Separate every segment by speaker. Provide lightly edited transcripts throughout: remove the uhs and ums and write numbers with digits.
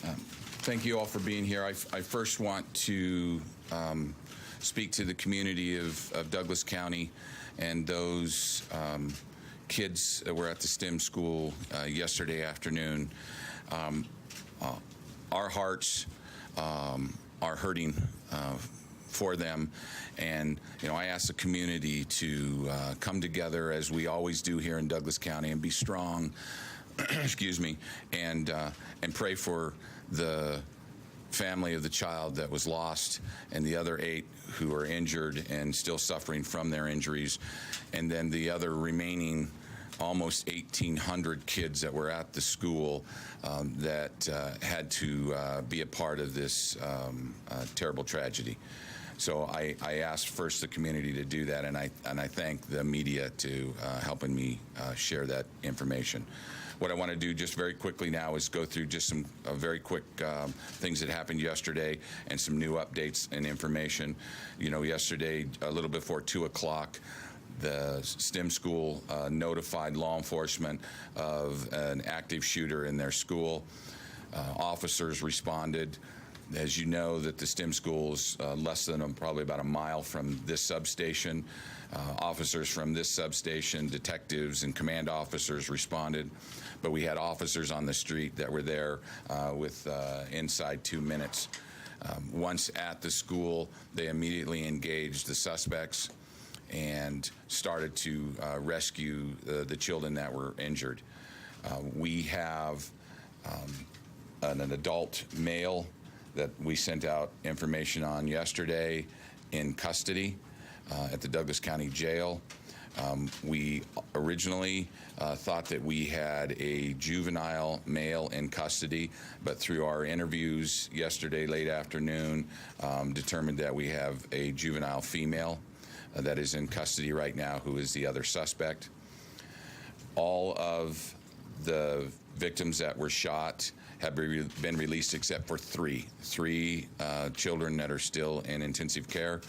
Speaker 1: Thank you all for being here. I first want to speak to the community of Douglas County and those kids that were at the STEM school yesterday afternoon. Our hearts are hurting for them, and I ask the community to come together as we always do here in Douglas County and be strong. Excuse me, and pray for the family of the child that was lost and the other 8 who are injured and still suffering from their injuries, and then the other remaining almost 1,800 kids that were at the school that had to be a part of this terrible tragedy. So I asked first the community to do that, and I thank the media to helping me share that information. What I want to do just very quickly now is go through just some very quick things that happened yesterday and some new updates and information. Yesterday, a little before 2 o'clock, the STEM school notified law enforcement of an active shooter in their school. Officers responded. As you know, that the STEM school is less than probably about a mile from this substation. Officers from this substation, detectives and command officers responded, but we had officers on the street that were there with inside 2 minutes. Once at the school, they immediately engaged the suspects and started to rescue the children that were injured. We have an adult male that we sent out information on yesterday in custody at the Douglas County Jail. We originally thought that we had a juvenile male in custody, but through our interviews yesterday late afternoon, determined that we have a juvenile female that is in custody right now, who is the other suspect. All of the victims that were shot have been released except for three children that are still in intensive care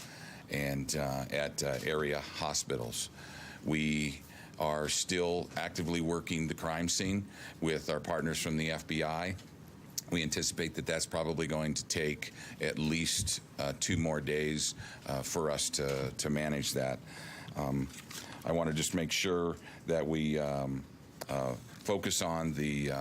Speaker 1: and at area hospitals. We are still actively working the crime scene with our partners from the FBI. We anticipate that that's probably going to take at least 2 more days for us to manage that. I want to just make sure that we focus on the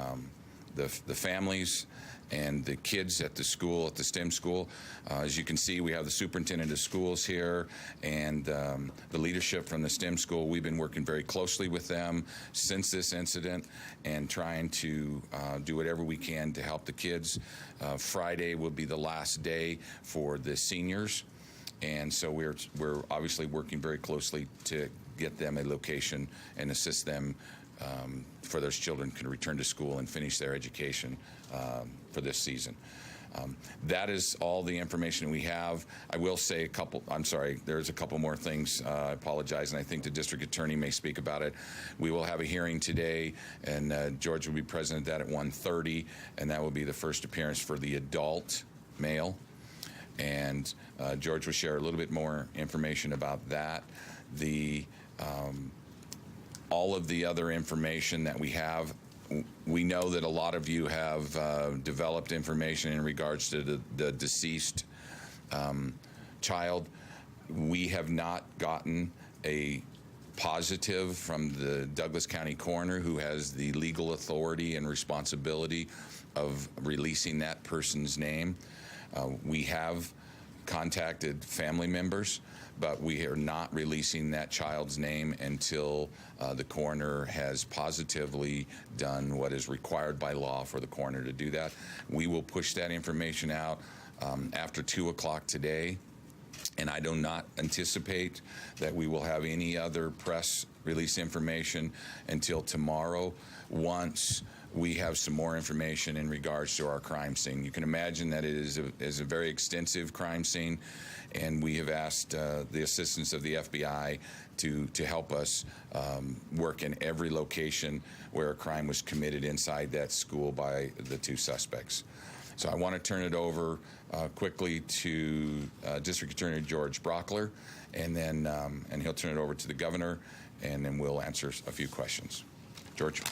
Speaker 1: families and the kids at the school, at the STEM school. As you can see, we have the superintendent of schools here and the leadership from the STEM school. We've been working very closely with them since this incident and trying to do whatever we can to help the kids. Friday will be the last day for the seniors, and so we're obviously working very closely to get them a location and assist them for those children can return to school and finish their education for this season. That is all the information we have. I will say there's a couple more things. I apologize, and I think the district attorney may speak about it. We will have a hearing today, and George will be present at that at 1:30, and that will be the first appearance for the adult male. And George will share a little bit more information about that. All of the other information that we have, we know that a lot of you have developed information in regards to the deceased child. We have not gotten a positive from the Douglas County coroner, who has the legal authority and responsibility of releasing that person's name. We have contacted family members, but we are not releasing that child's name until the coroner has positively done what is required by law for the coroner to do that. We will push that information out after 2 o'clock today, and I do not anticipate that we will have any other press release information until tomorrow, once we have some more information in regards to our crime scene. You can imagine that it is a very extensive crime scene, and we have asked the assistance of the FBI to help us work in every location where a crime was committed inside that school by the 2 suspects. So I want to turn it over quickly to District Attorney George Brockler, and then and he'll turn it over to the governor, and then we'll answer a few questions. George.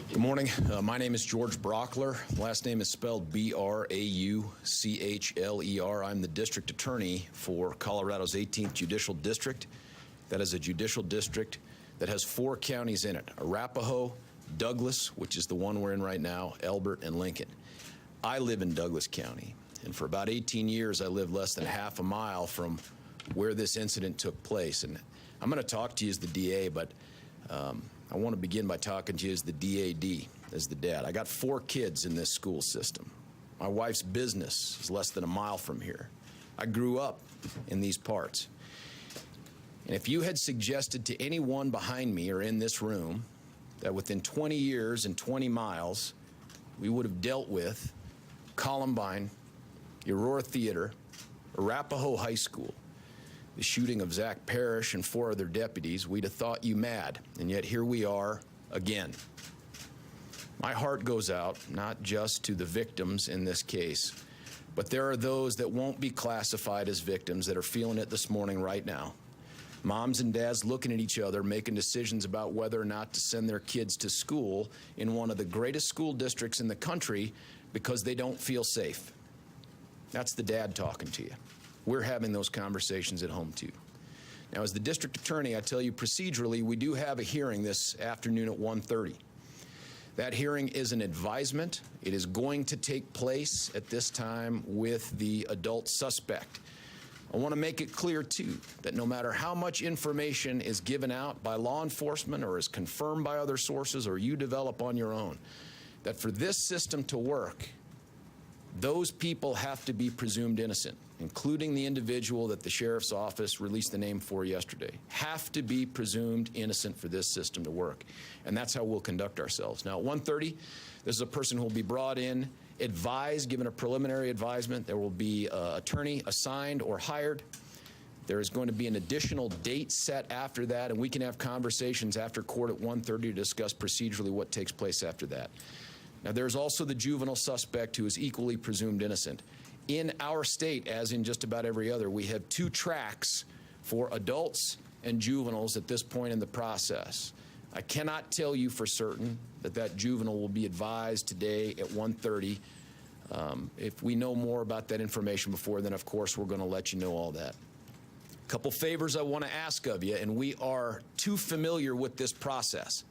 Speaker 2: Good morning. My name is George Brockler. Last name is spelled B-R-A-U-C-H-L-E-R. I'm the district attorney for Colorado's 18th Judicial District. That is a judicial district that has 4 counties in it: Arapahoe, Douglas, which is the one we're in right now, Elbert, and Lincoln. I live in Douglas County, and for about 18 years I lived less than half a mile from where this incident took place. And I'm going to talk to you as the DA, but I want to begin by talking to you as the DAD, as the dad. I got 4 kids in this school system. My wife's business is less than a mile from here. I grew up in these parts. And if you had suggested to anyone behind me or in this room that within 20 years and 20 miles we would have dealt with Columbine, Aurora Theater, Arapahoe High School, the shooting of Zach Parrish and 4 other deputies, we'd have thought you mad, and yet here we are again. My heart goes out not just to the victims in this case, but there are those that won't be classified as victims that are feeling it this morning right now. Moms and dads looking at each other, making decisions about whether or not to send their kids to school in one of the greatest school districts in the country because they don't feel safe. That's the dad talking to you. We're having those conversations at home too. Now, as the district attorney, I tell you procedurally, we do have a hearing this afternoon at 1:30. That hearing is an advisement. It is going to take place at this time with the adult suspect. I want to make it clear too that no matter how much information is given out by law enforcement or is confirmed by other sources or you develop on your own, that for this system to work, those people have to be presumed innocent, including the individual that the sheriff's office released the name for yesterday, have to be presumed innocent for this system to work. And that's how we'll conduct ourselves. Now, at 1:30, this is a person who will be brought in, advised, given a preliminary advisement. There will be an attorney assigned or hired. There is going to be an additional date set after that, and we can have conversations after court at 1:30 to discuss procedurally what takes place after that. Now, there's also the juvenile suspect who is equally presumed innocent. In our state, as in just about every other, we have 2 tracks for adults and juveniles at this point in the process. I cannot tell you for certain that that juvenile will be advised today at 1:30. If we know more about that information before then, of course, we're going to let you know all that. A couple favors I want to ask of you, and we are too familiar with this process.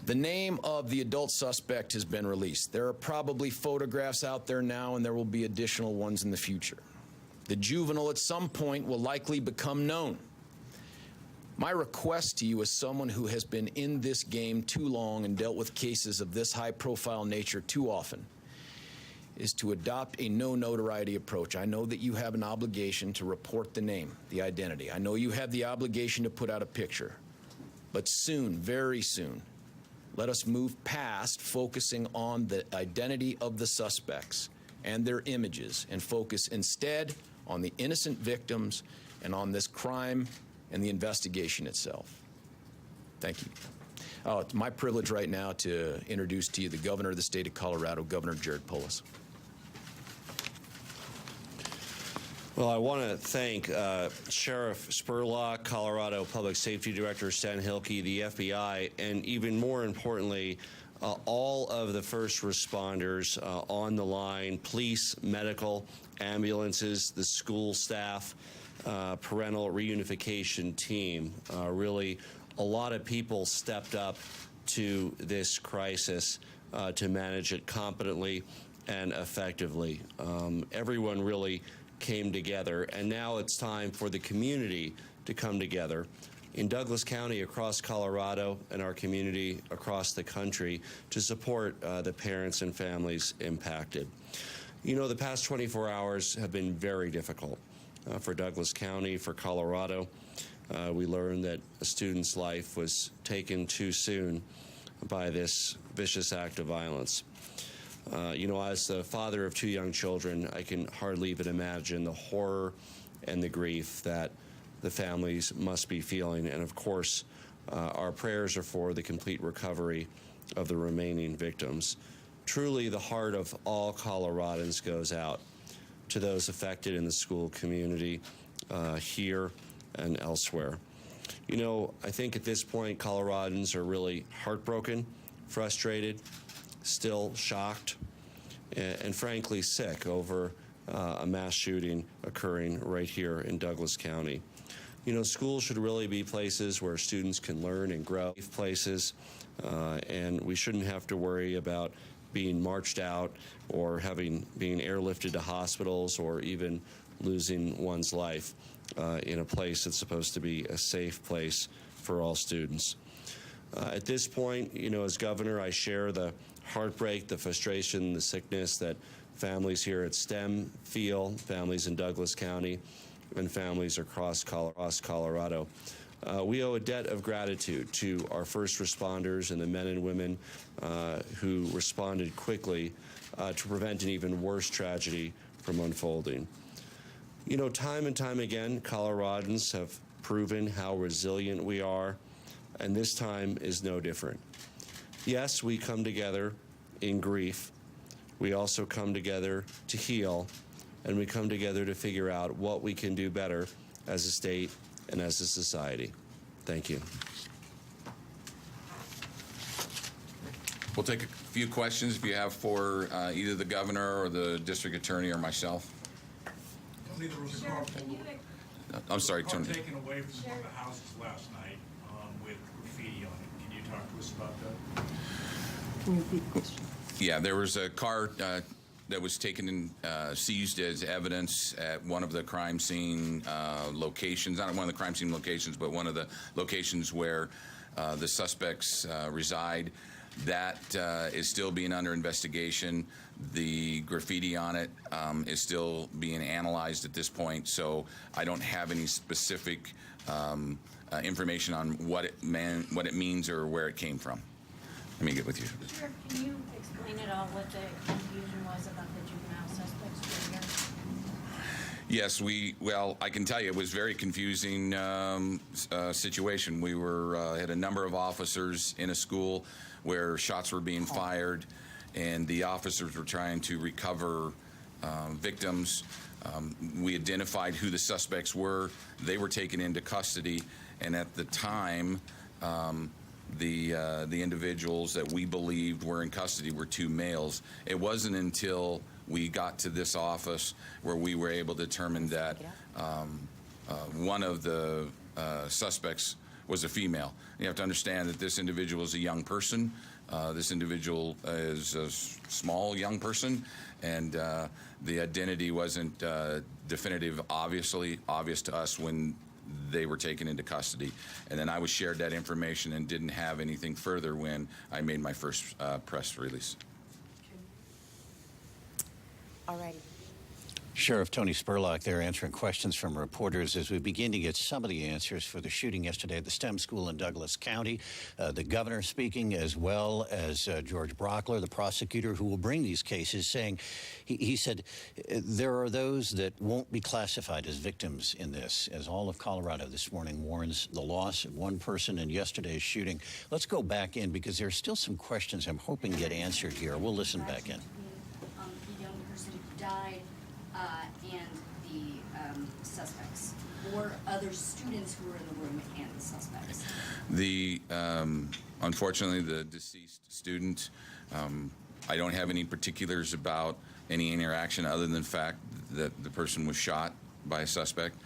Speaker 2: The name of the adult suspect has been released. There are probably photographs out there now, and there will be additional ones in the future. The juvenile at some point will likely become known. My request to you as someone who has been in this game too long and dealt with cases of this high-profile nature too often is to adopt a no notoriety approach. I know that you have an obligation to report the name, the identity. I know you have the obligation to put out a picture. But soon, very soon, let us move past focusing on the identity of the suspects and their images and focus instead on the innocent victims and on this crime and the investigation itself. Thank you. It's my privilege right now to introduce to you the governor of the state of Colorado, Governor Jared Polis.
Speaker 3: Well, I want to thank Sheriff Spurlock, Colorado Public Safety Director Stan Hilke, the FBI, and even more importantly, all of the first responders on the line, police, medical, ambulances, the school staff, parental reunification team. Really, a lot of people stepped up to this crisis to manage it competently and effectively. Everyone really came together, and now it's time for the community to come together in Douglas County, across Colorado, and our community across the country to support the parents and families impacted. You know, the past 24 hours have been very difficult for Douglas County, for Colorado. We learned that a student's life was taken too soon by this vicious act of violence. You know, as the father of 2 young children, I can hardly even imagine the horror and the grief that the families must be feeling. And of course, our prayers are for the complete recovery of the remaining victims. Truly, the heart of all Coloradans goes out to those affected in the school community here and elsewhere. You know, I think at this point, Coloradans are really heartbroken, frustrated, still shocked, and frankly sick over a mass shooting occurring right here in Douglas County. You know, schools should really be places where students can learn and grow, safe places, and we shouldn't have to worry about being marched out or being airlifted to hospitals or even losing one's life in a place that's supposed to be a safe place for all students. At this point, you know, as governor, I share the heartbreak, the frustration, the sickness that families here at STEM feel, families in Douglas County, and families across Colorado. We owe a debt of gratitude to our first responders and the men and women who responded quickly to prevent an even worse tragedy from unfolding. You know, time and time again, Coloradans have proven how resilient we are, and this time is no different. Yes, we come together in grief. We also come together to heal, and we come together to figure out what we can do better as a state and as a society. Thank you.
Speaker 1: We'll take a few questions if you have for either the governor or the district attorney or myself.
Speaker 4: Tony, there was a car pulled.
Speaker 1: I'm sorry,
Speaker 4: A car
Speaker 1: Tony.
Speaker 4: taken away from one of the houses last night with graffiti on it. Can you talk to us about that?
Speaker 5: Can you repeat the question?
Speaker 1: Yeah, there was a car that was taken and seized as evidence at one of the crime scene locations, not one of the crime scene locations, but one of the locations where the suspects reside. That is still being under investigation. The graffiti on it is still being analyzed at this point, so I don't have any specific information on what it means or where it came from. Let me get with you.
Speaker 6: Sheriff, can you explain at all what the confusion was about the juvenile suspects being here?
Speaker 1: Yes, well, I can tell you it was a very confusing situation. We had a number of officers in a school where shots were being fired, and the officers were trying to recover victims. We identified who the suspects were. They were taken into custody, and at the time, the individuals that we believed were in custody were two males. It wasn't until we got to this office where we were able to determine that one of the suspects was a female. You have to understand that this individual is a young person. This individual is a small young person, and the identity wasn't definitive, obvious to us when they were taken into custody. And then I was shared that information and didn't have anything further when I made my first press release.
Speaker 6: All righty.
Speaker 7: Sheriff Tony Spurlock there answering questions from reporters as we begin to get some of the answers for the shooting yesterday at the STEM School in Douglas County. The governor speaking, as well as George Brockler, the prosecutor who will bring these cases, saying, he said, there are those that won't be classified as victims in this, as all of Colorado this morning mourns the loss of one person in yesterday's shooting. Let's go back in because there are still some questions I'm hoping get answered here. We'll listen back in.
Speaker 8: The young person who died and the suspects, or other students who were in the room and the suspects?
Speaker 1: Unfortunately, the deceased student, I don't have any particulars about any interaction other than the fact that the person was shot by a suspect.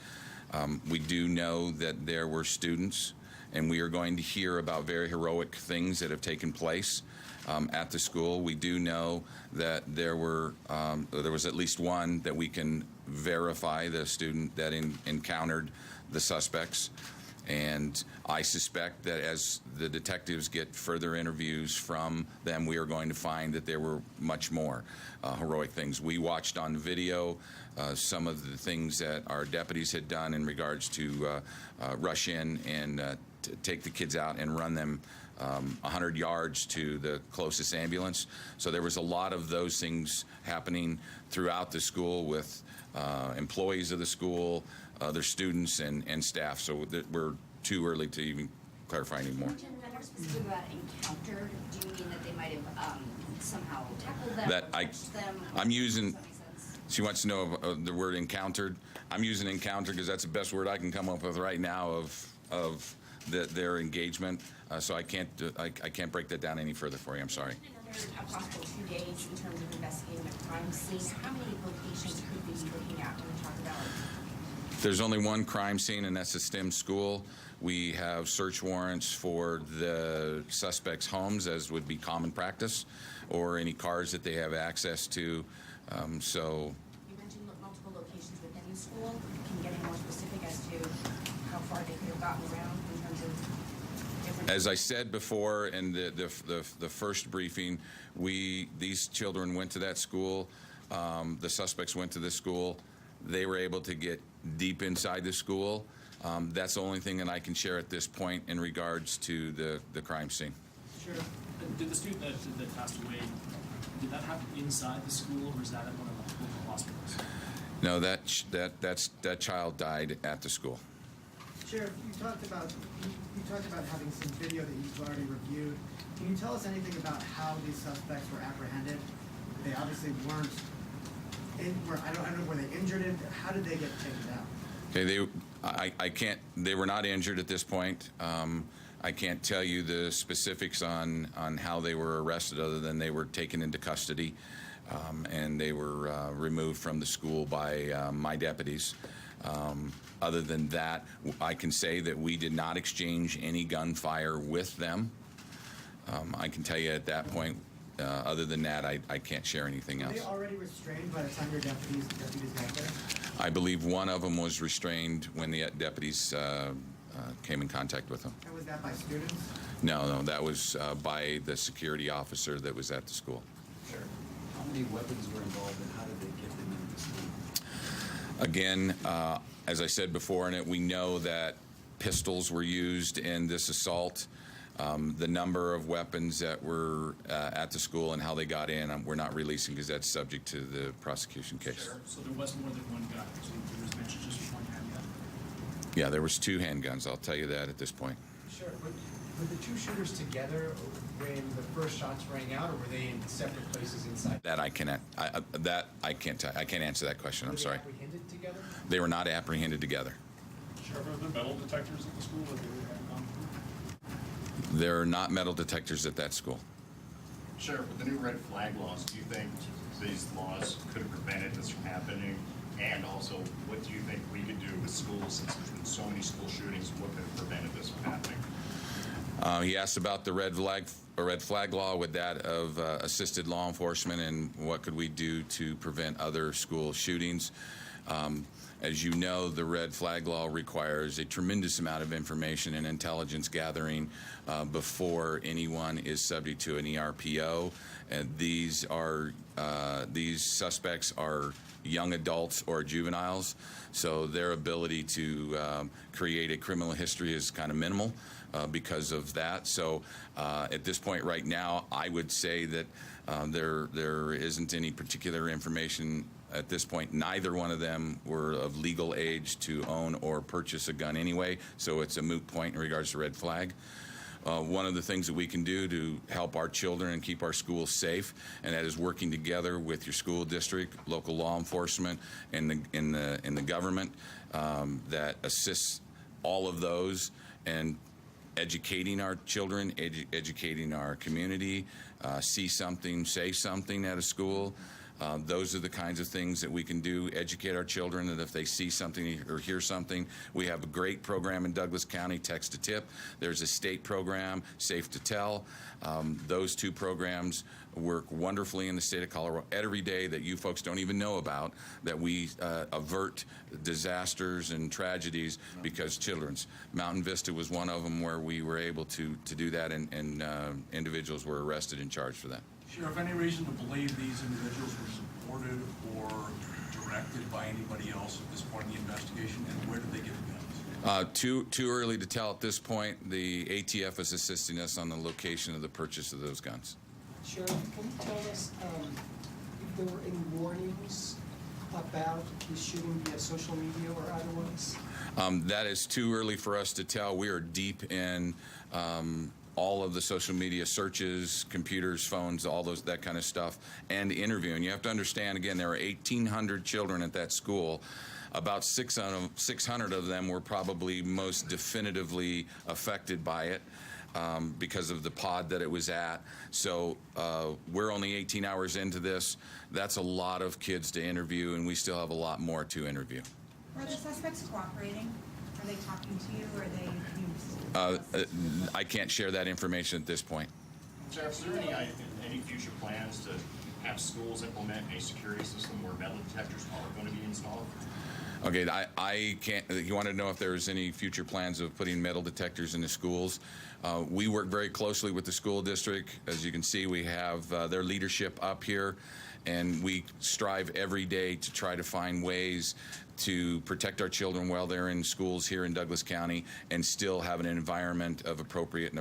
Speaker 1: We do know that there were students, and we are going to hear about very heroic things that have taken place at the school. We do know that there was at least one that we can verify, the student that encountered the suspects. And I suspect that as the detectives get further interviews from them, we are going to find that there were much more heroic things. We watched on video some of the things that our deputies had done in regards to rush in and take the kids out and run them 100 yards to the closest ambulance. So there was a lot of those things happening throughout the school with employees of the school, other students, and staff. So we're too early to even clarify anymore.
Speaker 8: More specific about encountered, do you mean that they might have somehow tackled them,
Speaker 1: That
Speaker 8: or touched them?
Speaker 1: I'm using.
Speaker 8: Does that make sense?
Speaker 1: She wants to know the word encountered. I'm using encounter because that's the best word I can come up with right now of their engagement. So I can't break that down any further for you. I'm sorry.
Speaker 9: Another possible 2 days in terms of investigating a crime scene. How many locations could we be looking at when we talk about?
Speaker 1: There's only one crime scene, and that's the STEM school. We have search warrants for the suspects' homes, as would be common practice, or any cars that they have access to. So.
Speaker 9: You mentioned multiple locations within the school. Can you get any more specific as to how far they could have gotten around in terms of different?
Speaker 1: As I said before in the first briefing, these children went to that school. The suspects went to the school. They were able to get deep inside the school. That's the only thing that I can share at this point in regards to the crime scene.
Speaker 10: Sure. Did the student that passed away, did that happen inside the school, or was that at one of the local hospitals?
Speaker 1: No, that child died at the school.
Speaker 11: Sheriff, you talked about having some video that you've already reviewed. Can you tell us anything about how these suspects were apprehended? They obviously weren't. I don't know, were they injured? How did they get taken out?
Speaker 1: Okay, I can't. They were not injured at this point. I can't tell you the specifics on how they were arrested, other than they were taken into custody, and they were removed from the school by my deputies. Other than that, I can say that we did not exchange any gunfire with them. I can tell you at that point. Other than that, I can't share anything else.
Speaker 11: Were they already restrained by the time your deputies got there?
Speaker 1: I believe one of them was restrained when the deputies came in contact with them.
Speaker 11: And was that by students?
Speaker 1: No, that was by the security officer that was at the school.
Speaker 12: Sure. How many weapons were involved, and how did they get them into the school?
Speaker 1: Again, as I said before in it, we know that pistols were used in this assault. The number of weapons that were at the school and how they got in, we're not releasing because that's subject to the prosecution case.
Speaker 10: Sure. So there was more than one gun. So there was mentioned just one handgun.
Speaker 1: Yeah, there was 2 handguns. I'll tell you that at this point.
Speaker 13: Sure. Were the two shooters together when the first shots rang out, or were they in separate places inside?
Speaker 1: That I cannot. I can't tell. I can't answer that question. I'm sorry.
Speaker 13: Were they apprehended together?
Speaker 1: They were not apprehended together.
Speaker 4: Sheriff, are there metal detectors at the school that they were gone through?
Speaker 1: There are not metal detectors at that school.
Speaker 14: Sheriff, with the new red flag laws, do you think these laws could have prevented this from happening? And also, what do you think we could do with schools, since there's been so many school shootings? What could have prevented this from happening?
Speaker 1: He asked about the red flag law with that of assisted law enforcement, and what could we do to prevent other school shootings. As you know, the red flag law requires a tremendous amount of information and intelligence gathering before anyone is subject to an ERPO. And these suspects are young adults or juveniles, so their ability to create a criminal history is kind of minimal because of that. So at this point right now, I would say that there isn't any particular information at this point. Neither one of them were of legal age to own or purchase a gun anyway, so it's a moot point in regards to red flag. One of the things that we can do to help our children and keep our schools safe, and that is working together with your school district, local law enforcement, and the government that assists all of those, and educating our children, educating our community, see something, say something at a school. Those are the kinds of things that we can do, educate our children that if they see something or hear something. We have a great program in Douglas County, Text to Tip. There's a state program, Safe to Tell. Those 2 programs work wonderfully in the state of Colorado every day that you folks don't even know about, that we avert disasters and tragedies because children's. Mountain Vista was one of them where we were able to do that, and individuals were arrested and charged for that.
Speaker 4: Sheriff, any reason to believe these individuals were supported or directed by anybody else at this point in the investigation, and where did they get the guns?
Speaker 1: Too early to tell at this point. The ATF is assisting us on the location of the purchase of those guns.
Speaker 13: Sheriff, can you tell us if there were any warnings about the shooting via social media or otherwise?
Speaker 1: That is too early for us to tell. We are deep in all of the social media searches, computers, phones, all that kind of stuff, and interviewing. You have to understand, again, there are 1,800 children at that school. About 600 of them were probably most definitively affected by it because of the pod that it was at. So we're only 18 hours into this. That's a lot of kids to interview, and we still have a lot more to interview.
Speaker 9: Are the suspects cooperating? Are they talking to you, or are they
Speaker 1: I can't share that information at this point.
Speaker 14: Sheriff, is there any future plans to have schools implement a security system where metal detectors are going to be installed?
Speaker 1: Okay, I can't. You want to know if there's any future plans of putting metal detectors in the schools? We work very closely with the school district. As you can see, we have their leadership up here, and we strive every day to try to find ways to protect our children while they're in schools here in Douglas County and still have an environment of appropriate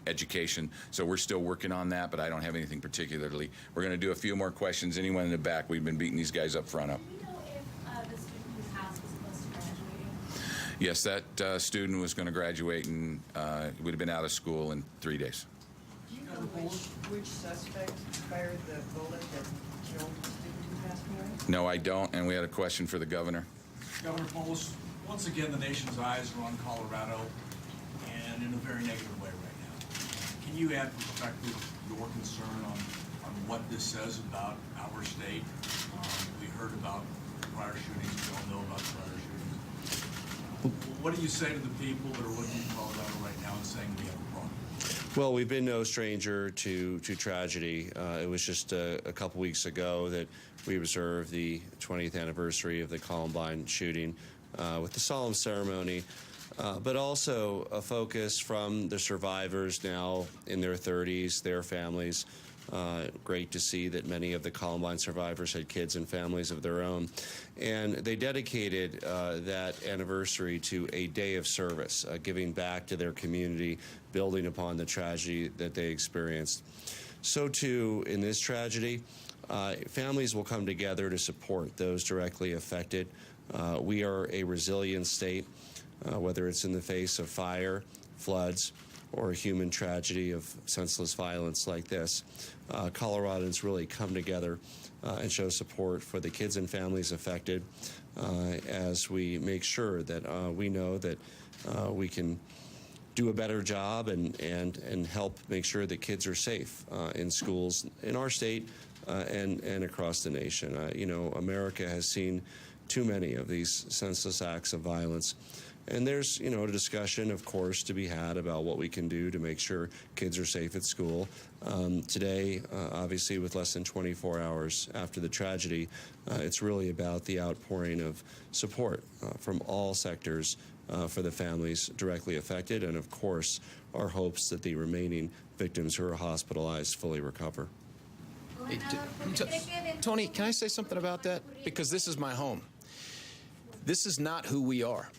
Speaker 1: education. So we're still working on that, but I don't have anything particularly. We're going to do a few more questions. Anyone in the back? We've been beating these guys up front up.
Speaker 6: Do you know if the student whose house was close to graduating?
Speaker 1: Yes, that student was going to graduate and would have been out of school in 3 days.
Speaker 15: Do you know which suspect fired the bullet that killed the student who passed away?
Speaker 1: No, I don't, and we had a question for the governor.
Speaker 4: Governor Polis, once again, the nation's eyes are on Colorado, and in a very negative way right now. Can you add perspective your concern on what this says about our state? We heard about prior shootings. We all know about prior shootings. What do you say to the people that are looking at Colorado right now and saying we have a problem?
Speaker 3: Well, we've been no stranger to tragedy. It was just a couple weeks ago that we observed the 20th anniversary of the Columbine shooting with the solemn ceremony, but also a focus from the survivors now in their 30s, their families. Great to see that many of the Columbine survivors had kids and families of their own. And they dedicated that anniversary to a day of service, giving back to their community, building upon the tragedy that they experienced. So too, in this tragedy, families will come together to support those directly affected. We are a resilient state, whether it's in the face of fire, floods, or a human tragedy of senseless violence like this. Coloradans really come together and show support for the kids and families affected as we make sure that we know that we can do a better job and help make sure that kids are safe in schools in our state and across the nation. You know, America has seen too many of these senseless acts of violence. And there's, you know, a discussion, of course, to be had about what we can do to make sure kids are safe at school. Today, obviously, with less than 24 hours after the tragedy, it's really about the outpouring of support from all sectors for the families directly affected, and, of course, our hopes that the remaining victims who are hospitalized fully recover.
Speaker 2: Tony, can I say something about that? Because this is my home. This is not who we are.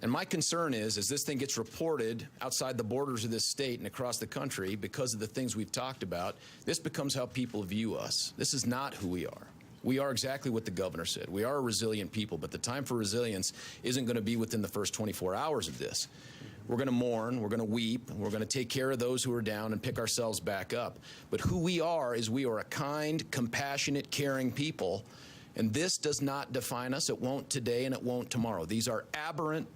Speaker 2: And my concern is, as this thing gets reported outside the borders of this state and across the country, because of the things we've talked about, this becomes how people view us. This is not who we are. We are exactly what the governor said. We are a resilient people, but the time for resilience isn't going to be within the first 24 hours of this. We're going to mourn, we're going to weep, we're going to take care of those who are down and pick ourselves back up. But who we are is we are a kind, compassionate, caring people, and this does not define us. It won't today and it won't tomorrow. These are aberrant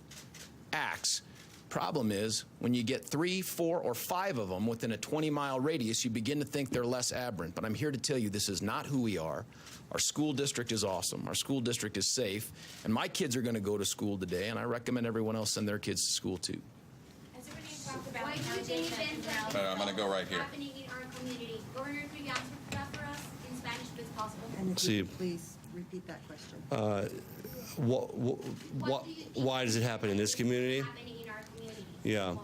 Speaker 2: acts. Problem is, when you get 3, 4, or 5 of them within a 20-mile radius, you begin to think they're less aberrant. But I'm here to tell you this is not who we are. Our school district is awesome. Our school district is safe. And my kids are going to go to school today, and I recommend everyone else send their kids to school too.
Speaker 9: Has there been any talk about
Speaker 8: Why
Speaker 9: how
Speaker 8: do you
Speaker 9: they
Speaker 8: think
Speaker 9: met
Speaker 8: that
Speaker 1: I'm going to go right here.
Speaker 8: happening in our community? Governor, could you answer that for us in Spanish if it's possible?
Speaker 5: And if
Speaker 3: See-
Speaker 5: you could please repeat that question.
Speaker 3: Why does it happen in this community?
Speaker 8: Happening in our community.
Speaker 3: Yeah.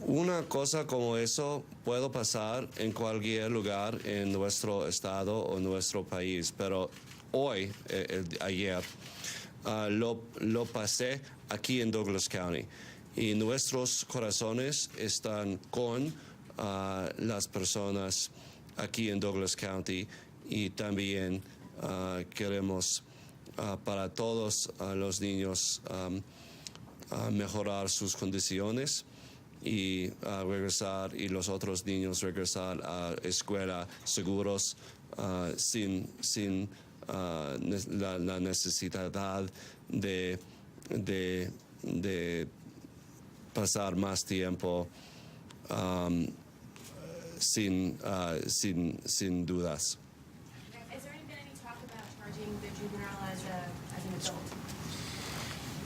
Speaker 3: Una cosa como eso puede pasar en cualquier lugar en nuestro estado o nuestro país, pero hoy, ayer, lo pasé aquí en Douglas County y nuestros corazones están con las personas aquí en Douglas County y también queremos para todos los niños mejorar sus condiciones y regresar, y los otros niños regresar a escuela seguros sin la necesidad de pasar más tiempo sin dudas.
Speaker 9: Has there been any talk about charging the juvenile as an adult?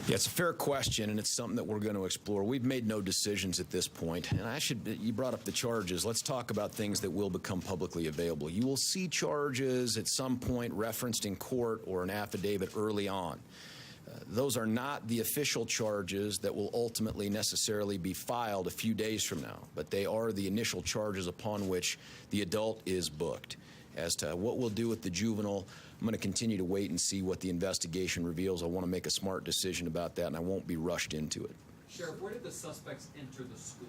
Speaker 2: Yeah, it's a fair question, and it's something that we're going to explore. We've made no decisions at this point, and you brought up the charges. Let's talk about things that will become publicly available. You will see charges at some point referenced in court or an affidavit early on. Those are not the official charges that will ultimately necessarily be filed a few days from now, but they are the initial charges upon which the adult is booked. As to what we'll do with the juvenile, I'm going to continue to wait and see what the investigation reveals. I want to make a smart decision about that, and I won't be rushed into it.
Speaker 12: Sheriff, where did the suspects enter the school?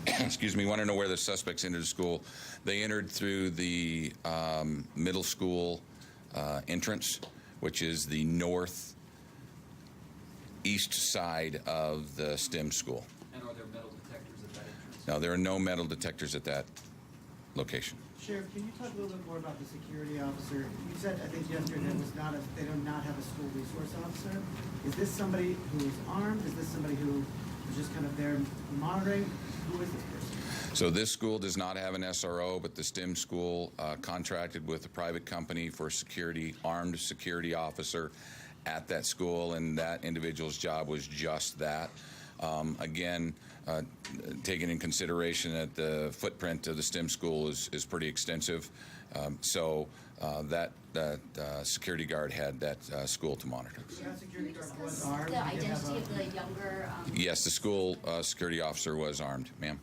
Speaker 1: Excuse me, want to know where the suspects entered the school? They entered through the middle school entrance, which is the northeast side of the STEM school.
Speaker 12: And are there metal detectors at that entrance?
Speaker 1: No, there are no metal detectors at that location.
Speaker 11: Sheriff, can you talk a little bit more about the security officer? You said, I think yesterday, they do not have a school resource officer. Is this somebody who is armed? Is this somebody who is just kind of there monitoring? Who is this person?
Speaker 1: So this school does not have an SRO, but the STEM school contracted with a private company for armed security officer at that school, and that individual's job was just that. Again, taking in consideration that the footprint of the STEM school is pretty extensive, so that security guard had that school to monitor.
Speaker 11: That security guard was
Speaker 8: The
Speaker 11: armed.
Speaker 8: identity of the younger.
Speaker 1: Yes, the school security officer was armed, ma'am.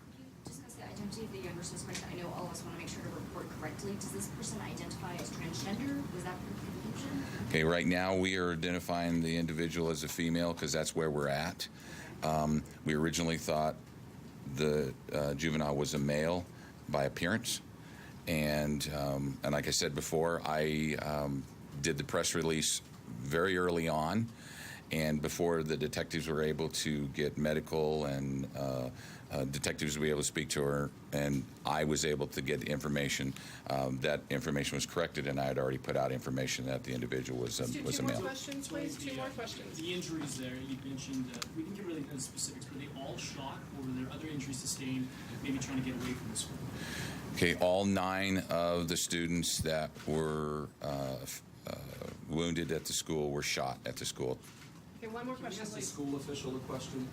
Speaker 8: Just because the identity of the younger suspect, I know all of us want to make sure to report correctly. Does this person identify as transgender? Was that confusion?
Speaker 1: Okay, right now we are identifying the individual as a female because that's where we're at. We originally thought the juvenile was a male by appearance, and like I said before, I did the press release very early on, and before the detectives were able to get medical and detectives were able to speak to her, and I was able to get the information. That information was corrected, and I had already put out information that the individual was a
Speaker 10: Two
Speaker 1: male.
Speaker 10: more questions, please. Two more questions. The injuries there, you mentioned, we didn't get really into the specifics. Were they all shot, or were there other injuries sustained, maybe trying to get away from the school?
Speaker 1: Okay, all 9 of the students that were wounded at the school were shot at the school.
Speaker 9: Okay, one more question,
Speaker 12: Ask the
Speaker 9: please.
Speaker 12: school official a question.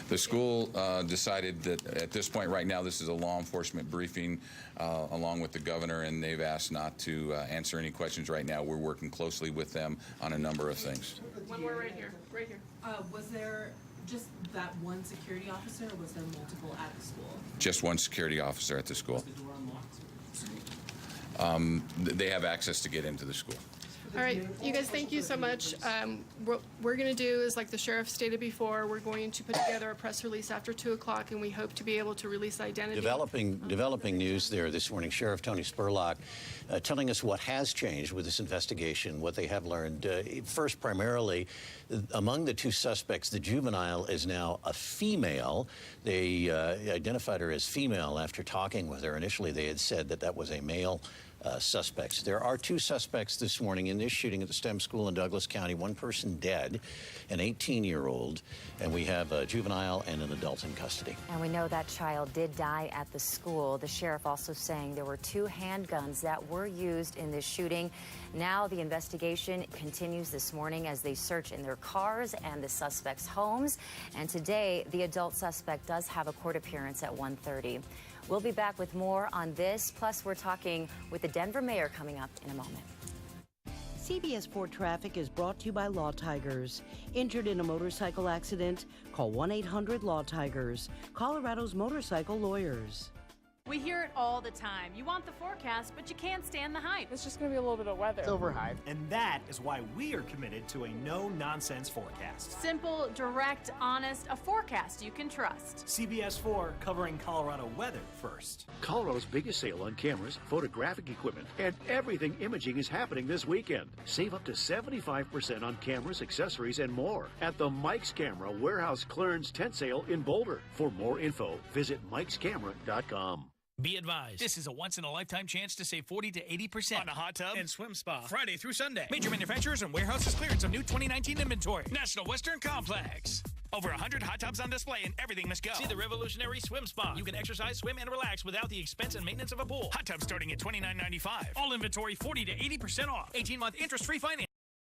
Speaker 1: The school decided that at this point right now this is a law enforcement briefing along with the governor, and they've asked not to answer any questions right now. We're working closely with them on a number of things.
Speaker 9: One more right here, right here.
Speaker 16: Was there just that one security officer, or was there multiple at the school?
Speaker 1: Just one security officer at the school.
Speaker 10: Was the door unlocked?
Speaker 1: They have access to get into the school.
Speaker 9: All right, you guys, thank you so much. What we're going to do is, like the sheriff stated before, we're going to put together a press release after 2 o'clock, and we hope to be able to release identity.
Speaker 7: Developing news there this morning. Sheriff Tony Spurlock telling us what has changed with this investigation, what they have learned. First, primarily, among the 2 suspects, the juvenile is now a female. They identified her as female after talking with her. Initially, they had said that that was a male suspects. There are 2 suspects this morning in this shooting at the STEM school in Douglas County. 1 person dead, an 18-year-old, and we have a juvenile and an adult in custody.
Speaker 17: And we know that child did die at the school. The sheriff also saying there were 2 handguns that were used in this shooting. Now the investigation continues this morning as they search in their cars and the suspects' homes. And today, the adult suspect does have a court appearance at 1:30. We'll be back with more on this. Plus, we're talking with the Denver mayor coming up in a moment.
Speaker 18: CBS 4 Traffic is brought to you by Law Tigers. Injured in a motorcycle accident? Call 1-800-LAW-TIGERS. Colorado's motorcycle lawyers.
Speaker 19: We hear it all the time. You want the forecast, but you can't stand the hype. It's just going to be a little bit of weather.
Speaker 20: It's overhyped. And that is why we are committed to a no-nonsense forecast.
Speaker 19: Simple, direct, honest, a forecast you can trust.
Speaker 20: CBS 4 covering Colorado weather first.
Speaker 21: Colorado's biggest sale on cameras, photographic equipment, and everything imaging is happening this weekend. Save up to 75% on cameras, accessories, and more at the Mike's Camera Warehouse Clearance Tent Sale in Boulder. For more info, visit mikescamera.com.
Speaker 13: Be advised, this is a once-in-a-lifetime chance to save 40 to 80% on a hot tub and swim spa. Friday through Sunday. Major manufacturers and warehouses clearance of new 2019 inventory. National Western Complex. Over 100 hot tubs on display and everything must go. See the revolutionary swim spa. You can exercise, swim, and relax without the expense and maintenance of a pool. Hot tubs starting at $29.95. All inventory 40 to 80% off. 18-month interest-free finance.